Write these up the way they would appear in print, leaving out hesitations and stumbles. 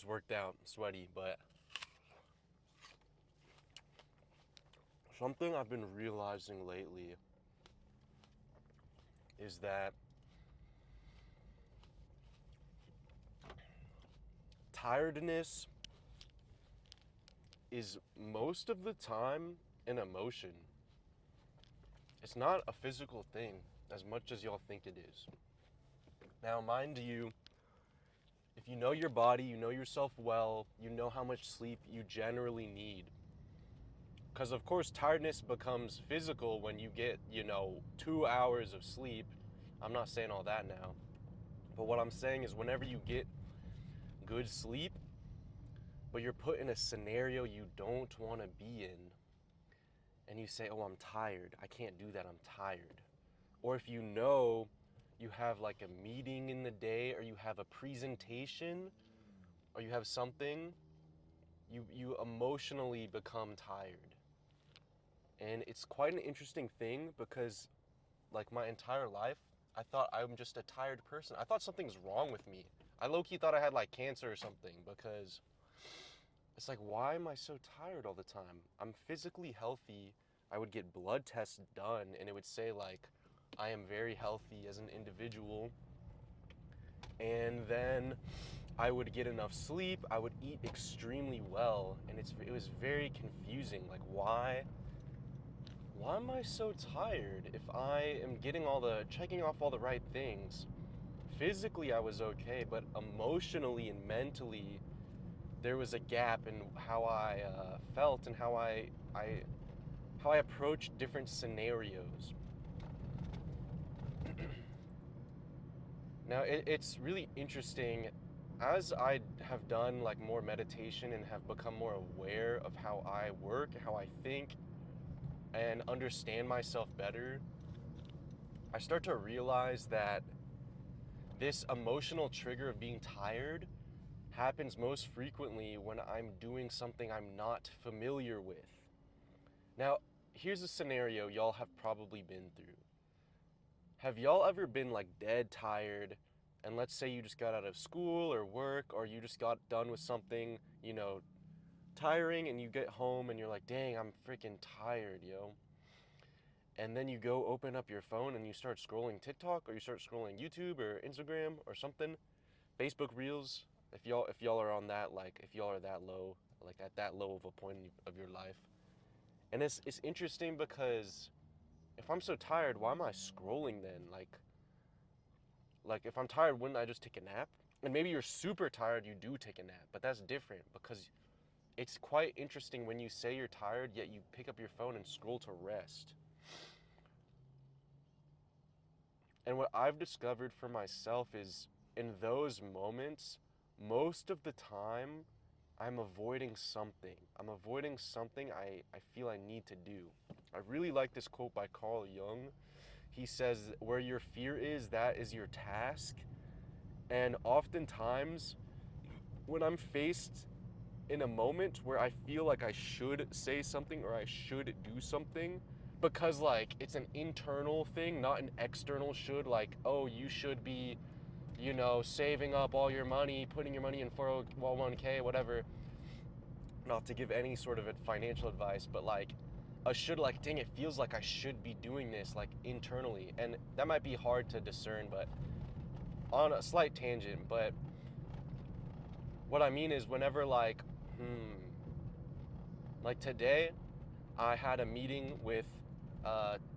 Just worked out, sweaty, but something I've been realizing lately is that tiredness is most of the time an emotion. It's not a physical thing as much as y'all think it is. Now, mind you, if you know your body, you know yourself well, you know how much sleep you generally need. Because, of course, tiredness becomes physical when you get, 2 hours of sleep. I'm not saying all that now. But what I'm saying is, whenever you get good sleep, but you're put in a scenario you don't want to be in, and you say, oh, I'm tired. I can't do that. I'm tired. Or if you know you have like a meeting in the day, or you have a presentation, or you have something, you emotionally become tired. And it's quite an interesting thing because, like, my entire life, I thought I'm just a tired person. I thought something's wrong with me. I low-key thought I had like cancer or something because it's like, why am I so tired all the time? I'm physically healthy. I would get blood tests done and it would say like, I am very healthy as an individual. And then I would get enough sleep. I would eat extremely well. And it was very confusing. Like, why am I so tired if I am checking off all the right things? Physically, I was okay, but emotionally and mentally, there was a gap in how I felt and how I approached different scenarios. Now, it's really interesting as I have done like more meditation and have become more aware of how I work, how I think, and understand myself better. I start to realize that this emotional trigger of being tired happens most frequently when I'm doing something I'm not familiar with. Now, here's a scenario y'all have probably been through. Have y'all ever been like dead tired, and let's say you just got out of school or work, or you just got done with something, tiring, and you get home and you're like, dang, I'm freaking tired, yo. And then you go open up your phone and you start scrolling TikTok, or you start scrolling YouTube or Instagram or something, Facebook Reels, if y'all are on that, like if y'all are that low, like at that low of a point of your life. And it's interesting because if I'm so tired, why am I scrolling then? Like if I'm tired, wouldn't I just take a nap? And maybe you're super tired, you do take a nap, but that's different because it's quite interesting when you say you're tired, yet you pick up your phone and scroll to rest. And what I've discovered for myself is in those moments, most of the time, I'm avoiding something. I'm avoiding something I feel I need to do. I really like this quote by Carl Jung. He says, where your fear is, that is your task. And oftentimes, when I'm faced in a moment where I feel like I should say something or I should do something, because like it's an internal thing, not an external should, like, oh, you should be, saving up all your money, putting your money in 401k, whatever. Not to give any sort of financial advice, but like a should, like, dang, it feels like I should be doing this like internally. And that might be hard to discern, but on a slight tangent, but what I mean is whenever like today, I had a meeting with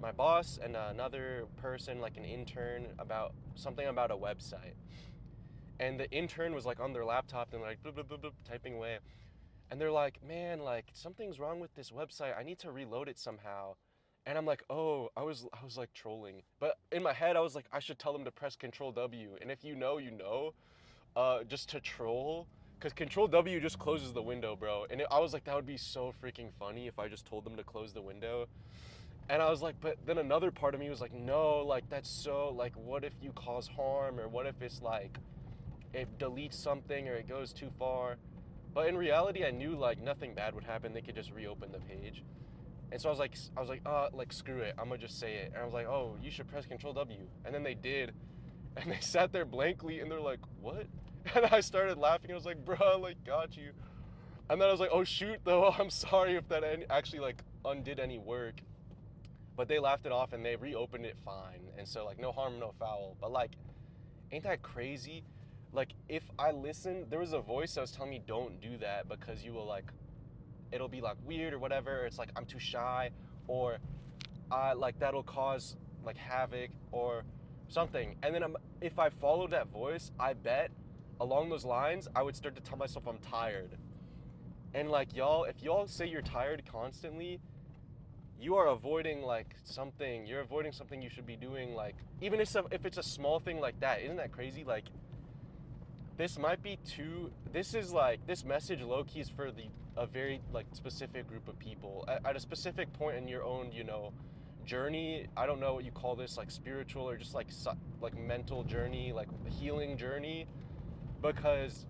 my boss and another person, like an intern, about something about a website. And the intern was like on their laptop and like bloop, bloop, bloop, bloop, typing away. And they're like, man, like something's wrong with this website. I need to reload it somehow. And I'm like, oh, I was like trolling. But in my head, I was like, I should tell them to press Control W. And if you know, just to troll. Because Control W just closes the window, bro. And I was like, that would be so freaking funny if I just told them to close the window. And I was like, but then another part of me was like, no, like that's so, like, what if you cause harm? Or what if it's like, it deletes something or it goes too far? But in reality, I knew like nothing bad would happen. They could just reopen the page. And so like, screw it. I'm gonna just say it. And I was like, oh, you should press Control W. And then they did. And they sat there blankly and they're like, what? And I started laughing. I was like, bruh, like, got you. And then I was like, oh shoot, though, I'm sorry if that actually like undid any work. But they laughed it off and they reopened it fine. And so like no harm, no foul. But like, ain't that crazy? Like if I listen, there was a voice that was telling me don't do that because you will like, it'll be like weird or whatever. It's like I'm too shy, or like that'll cause like havoc or something. And then if I followed that voice, I bet along those lines I would start to tell myself I'm tired. And like y'all, if y'all say you're tired constantly, you are avoiding like something. You're avoiding something you should be doing. Like even if it's a small thing like that, isn't that crazy? Like this might be too. This is like this message low key is for a very like specific group of people at a specific point in your own journey. I don't know what you call this, like spiritual or just like mental journey, like healing journey, because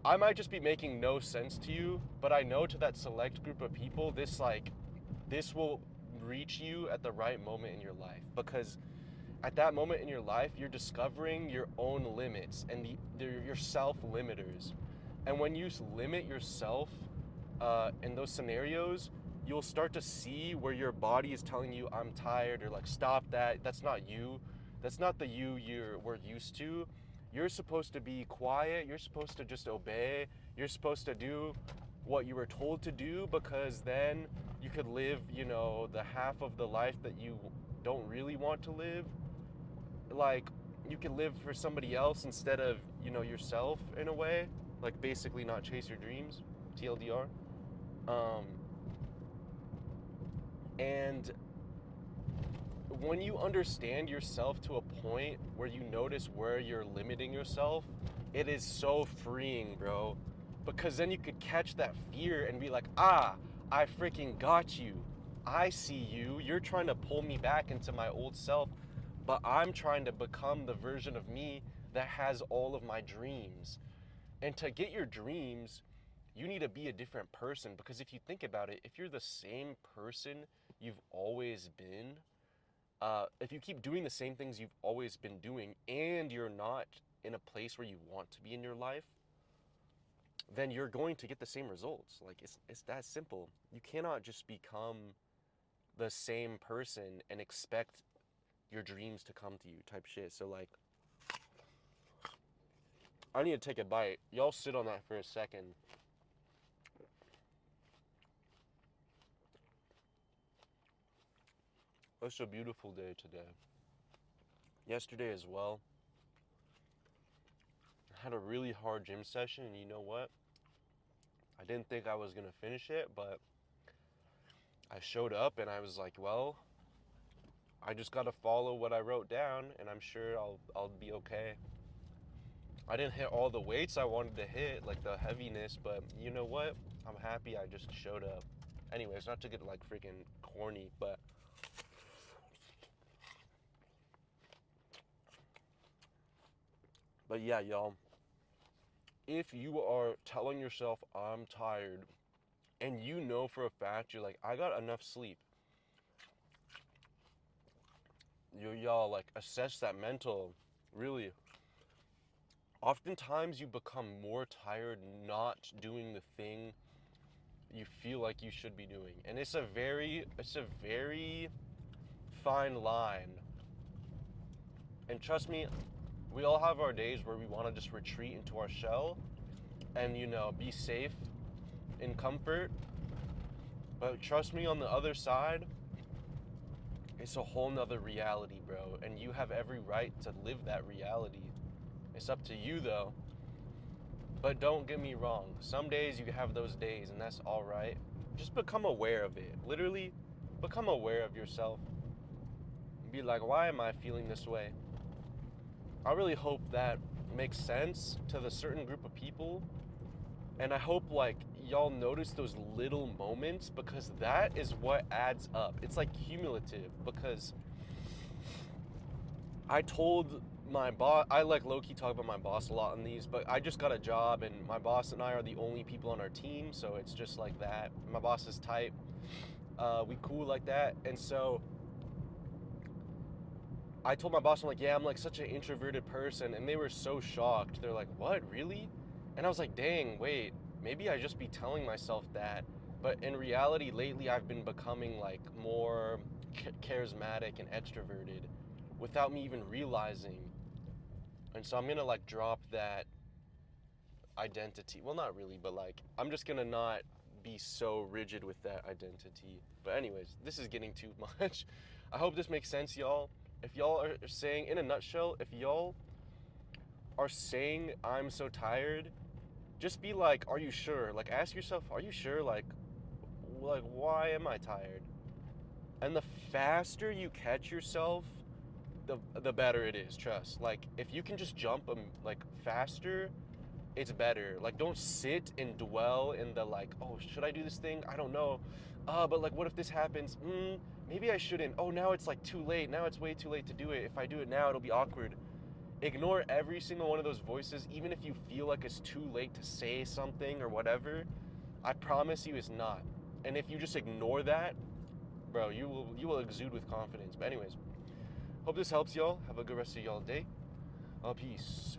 I might just be making no sense to you, but I know to that select group of people, this will reach you at the right moment in your life, because at that moment in your life, you're discovering your own limits and your self limiters. And when you limit yourself in those scenarios, you'll start to see where your body is telling you, I'm tired, or like, stop that. That's not you. That's not the we're used to. You're supposed to be quiet. You're supposed to just obey. You're supposed to do what you were told to do, because then you could live, the half of the life that you don't really want to live. Like, you can live for somebody else instead of, yourself in a way. Like, basically not chase your dreams, TLDR. Um, and when you understand yourself to a point where you notice where you're limiting yourself, it is so freeing, bro. Because then you could catch that fear and be like, I freaking got you. I see you. You're trying to pull me back into my old self, but I'm trying to become the version of me that has all of my dreams. And to get your dreams, you need to be a different person, because if you think about it, if you're the same person you've always been, if you keep doing the same things you've always been doing and you're not in a place where you want to be in your life, then you're going to get the same results. Like it's that simple. You cannot just become the same person and expect your dreams to come to you type shit. So like, I need to take a bite. Y'all sit on that for a second. It's a beautiful day today. Yesterday as well. I had a really hard gym session, and you know what? I didn't think I was gonna finish it, but I showed up and I was like, well, I just gotta follow what I wrote down, and I'm sure I'll be okay. I didn't hit all the weights I wanted to hit, like the heaviness, but you know what? I'm happy I just showed up. Anyways, not to get like freaking corny, but yeah, y'all. If you are telling yourself I'm tired, and you know for a fact you're like, I got enough sleep, y'all like assess that mental. Really, oftentimes you become more tired not doing the thing you feel like you should be doing, and it's a very fine line. And trust me, we all have our days where we want to just retreat into our shell and be safe in comfort. But trust me, on the other side, it's a whole nother reality, bro, and you have every right to live that reality. It's up to you though. But don't get me wrong, some days you have those days, and that's all right. Just become aware of it. Literally, become aware of yourself. Be like, why am I feeling this way? I really hope that makes sense to the certain group of people. And I hope like y'all notice those little moments, because that is what adds up. It's like cumulative, because I told my boss, I like low-key talk about my boss a lot on these, but I just got a job and my boss and I are the only people on our team, so it's just like that. My boss is tight. We cool like that. And so I told my boss, I'm like, yeah, I'm like such an introverted person, and they were so shocked. They're like, what, really? And I was like, dang, wait, maybe I just be telling myself that. But in reality, lately I've been becoming like more charismatic and extroverted without me even realizing. And so I'm gonna like drop that identity. Well, not really, but like I'm just gonna not be so rigid with that identity. But anyways, this is getting too much. I hope this makes sense, y'all. If y'all are saying, in a nutshell, if y'all are saying I'm so tired, just be like, are you sure? Like ask yourself, are you sure? Like why am I tired? And the faster you catch yourself, the better it is, trust. Like if you can just jump like faster, it's better. Like don't sit and dwell in the like, oh, should I do this thing? I don't know. But like what if this happens? Maybe I shouldn't. Oh, now it's like too late. Now it's way too late to do it. If I do it now, it'll be awkward. Ignore every single one of those voices, even if you feel like it's too late to say something or whatever. I promise you it's not. And if you just ignore that, bro, you will exude with confidence. But anyways, hope this helps y'all. Have a good rest of y'all day. Peace.